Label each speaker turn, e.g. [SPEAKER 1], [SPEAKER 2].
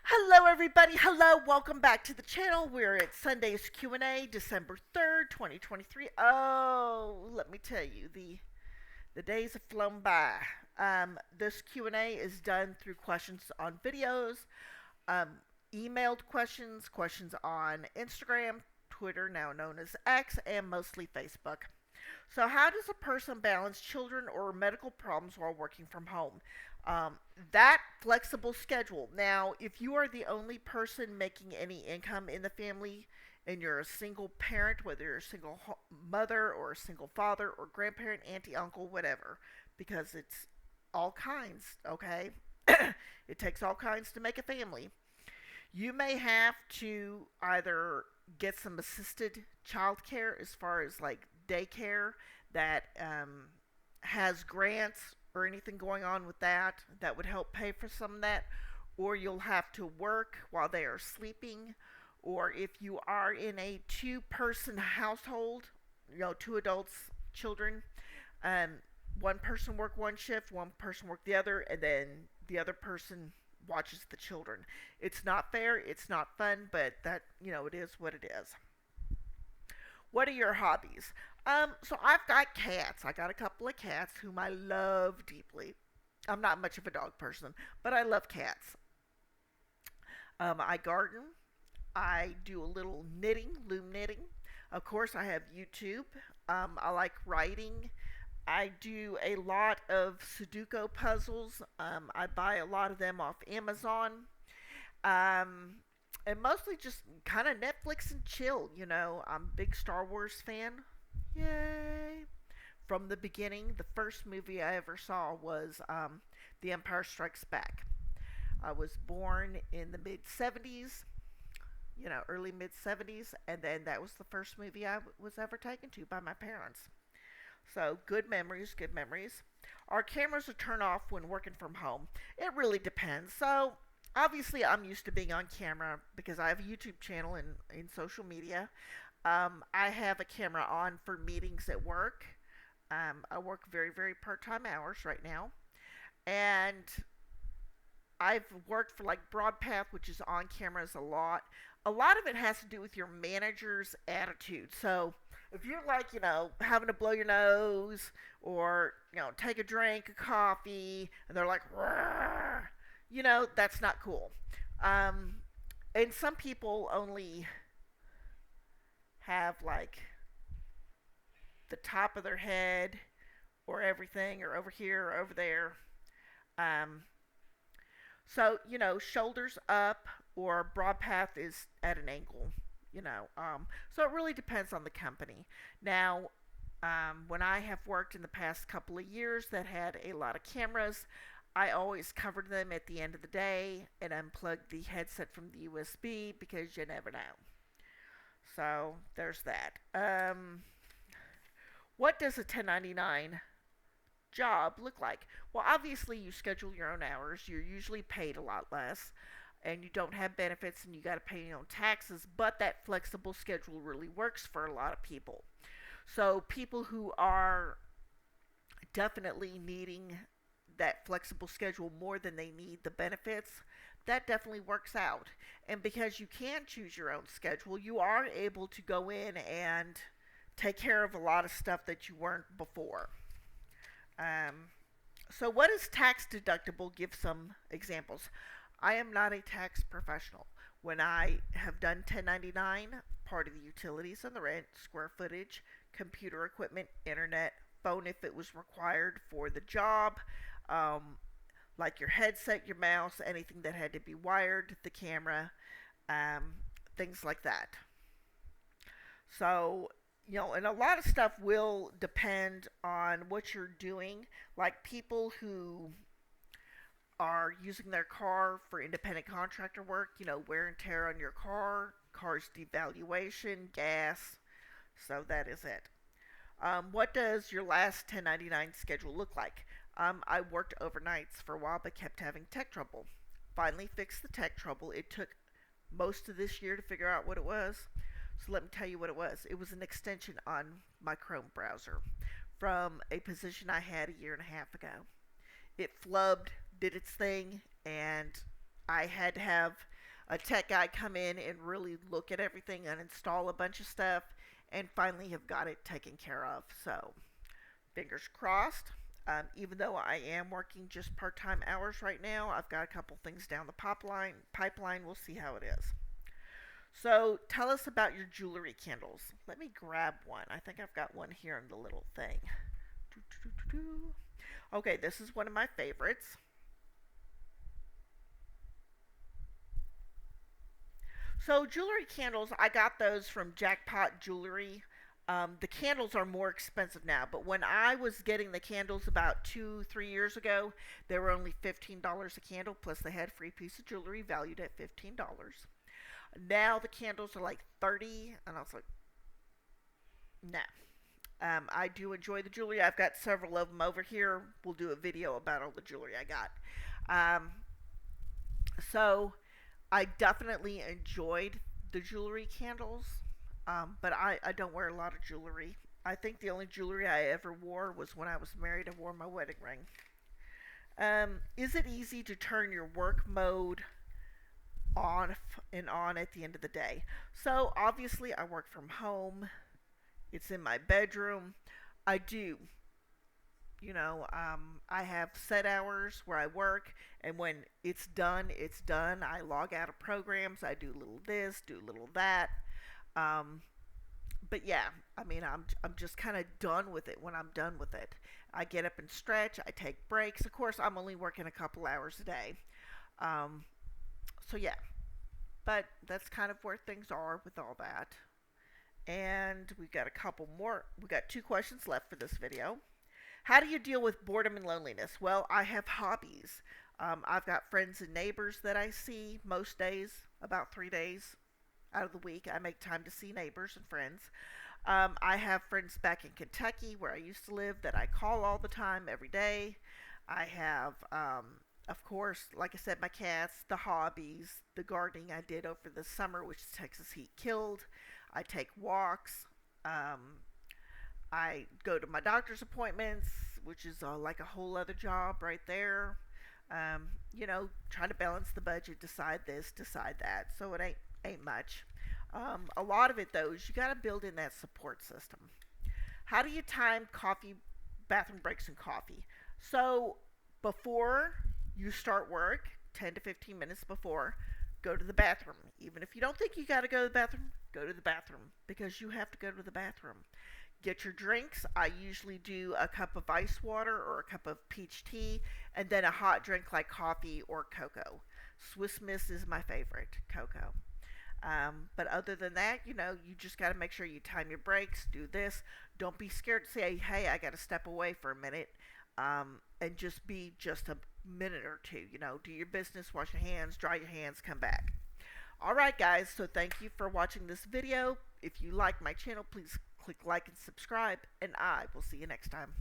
[SPEAKER 1] Hello everybody. Hello. Welcome back to the channel. We're at Sunday's Q&A, December 3rd, 2023. Oh, let me tell you, the days have flown by. This Q&A is done through questions on videos, um, emailed questions, questions on Instagram, Twitter, now known as X, and mostly Facebook. So, how does a person balance children or medical problems while working from home? Um, that flexible schedule. Now, if you are the only person making any income in the family and you're a single parent, whether you're a single mother or a single father or grandparent, auntie, uncle, whatever, because it's all kinds, okay? It takes all kinds to make a family. You may have to either get some assisted childcare as far as like daycare that has grants or anything going on with that would help pay for some of that, or you'll have to work while they are sleeping, or if you are in a two-person household, two adults, children, um, one person work one shift, one person work the other, and then the other person watches the children. It's not fair, it's not fun, but it is what it is. What are your hobbies? So I've got cats. I got a couple of cats whom I love deeply. I'm not much of a dog person, but I love cats. I garden. I do a little knitting, loom knitting. Of course, I have YouTube. I like writing. I do a lot of Sudoku puzzles. I buy a lot of them off Amazon. Um, and mostly just kind of Netflix and chill. I'm a big Star Wars fan. Yay! From the beginning, the first movie I ever saw was The Empire Strikes Back. I was born in the mid 70s, early mid 70s, and then that was the first movie I was ever taken to by my parents. So, good memories, good memories. Our cameras are turned off when working from home. It really depends. So, obviously, I'm used to being on camera because I have a YouTube channel and in social media. I have a camera on for meetings at work. I work very, very part time hours right now. And I've worked for like Broadpath, which is on cameras a lot. A lot of it has to do with your manager's attitude. So if you're like, having to blow your nose or, take a drink of coffee and they're like, that's not cool. Um, and some people only have like the top of their head or everything or over here or over there. Um, So, shoulders up or broad path is at an angle, so it really depends on the company. Now, when I have worked in the past couple of years that had a lot of cameras, I always covered them at the end of the day and unplugged the headset from the USB because you never know. So, there's that. What does a 1099 job look like? Well, obviously, you schedule your own hours. You're usually paid a lot less, and you don't have benefits, and you got to pay your own taxes. But that flexible schedule really works for a lot of people. So, people who are definitely needing that flexible schedule more than they need the benefits, that definitely works out. And because you can choose your own schedule, you are able to go in and take care of a lot of stuff that you weren't before. Um, so, what is tax deductible? Give some examples. I am not a tax professional. When I have done 1099, part of the utilities and the rent, square footage, computer equipment, internet, phone if it was required for the job, um, like your headset, your mouse, anything that had to be wired, the camera, um, things like that. So, and a lot of stuff will depend on what you're doing. Like people who are using their car for independent contractor work, wear and tear on your car, car's devaluation, gas. So that is it. What does your last 1099 schedule look like? I worked overnights for a while but kept having tech trouble. Finally fixed the tech trouble. It took most of this year to figure out what it was. So let me tell you what it was. It was an extension on my Chrome browser from a position I had a year and a half ago. It flubbed, did its thing, and I had to have a tech guy come in and really look at everything and install a bunch of stuff and finally have got it taken care of. So, fingers crossed. Even though I am working just part-time hours right now, I've got a couple things down the pipeline. We'll see how it is. So tell us about your jewelry candles. Let me grab one. I think I've got one here in the little thing. Okay, this is one of my favorites. So jewelry candles, I got those from Jackpot Jewelry. The candles are more expensive now, but when I was getting the candles about 3 years ago, they were only $15 a candle, plus they had a free piece of jewelry valued at $15. Now the candles are like 30, and I was like, no. I do enjoy the jewelry. I've got several of them over here. We'll do a video about all the jewelry I got. Um, so I definitely enjoyed the jewelry candles, but I don't wear a lot of jewelry. I think the only jewelry I ever wore was when I was married. I wore my wedding ring. Is it easy to turn your work mode off and on at the end of the day? So obviously I work from home. It's in my bedroom. I do, I have set hours where I work, and when it's done, it's done. I log out of programs. I do a little this, do a little that. Um, but yeah, I mean, I'm just kind of done with it when I'm done with it. I get up and stretch. I take breaks. Of course, I'm only working a couple hours a day. Um, so yeah, but that's kind of where things are with all that. And we've got a couple more. We've got 2 questions left for this video. How do you deal with boredom and loneliness? Well, I have hobbies. I've got friends and neighbors that I see most days, about 3 days out of the week. I make time to see neighbors and friends. I have friends back in Kentucky where I used to live that I call all the time, every day. I have, of course, like I said, my cats, the hobbies, the gardening I did over the summer, which Texas heat killed. I take walks. I go to my doctor's appointments, which is like a whole other job right there. Trying to balance the budget, decide this, decide that. So it ain't much. A lot of it though is you got to build in that support system. How do you time coffee, bathroom breaks, and coffee? So before you start work, 10 to 15 minutes before, go to the bathroom. Even if you don't think you got to go to the bathroom, go to the bathroom because you have to go to the bathroom. Get your drinks. I usually do a cup of ice water or a cup of peach tea, and then a hot drink like coffee or cocoa. Swiss Miss is my favorite, cocoa. But other than that, you just got to make sure you time your breaks, do this. Don't be scared to say, hey, I got to step away for a minute, and just be just a minute or two. Do your business, wash your hands, dry your hands, come back. Alright guys, so thank you for watching this video. If you like my channel, please click like and subscribe, and I will see you next time.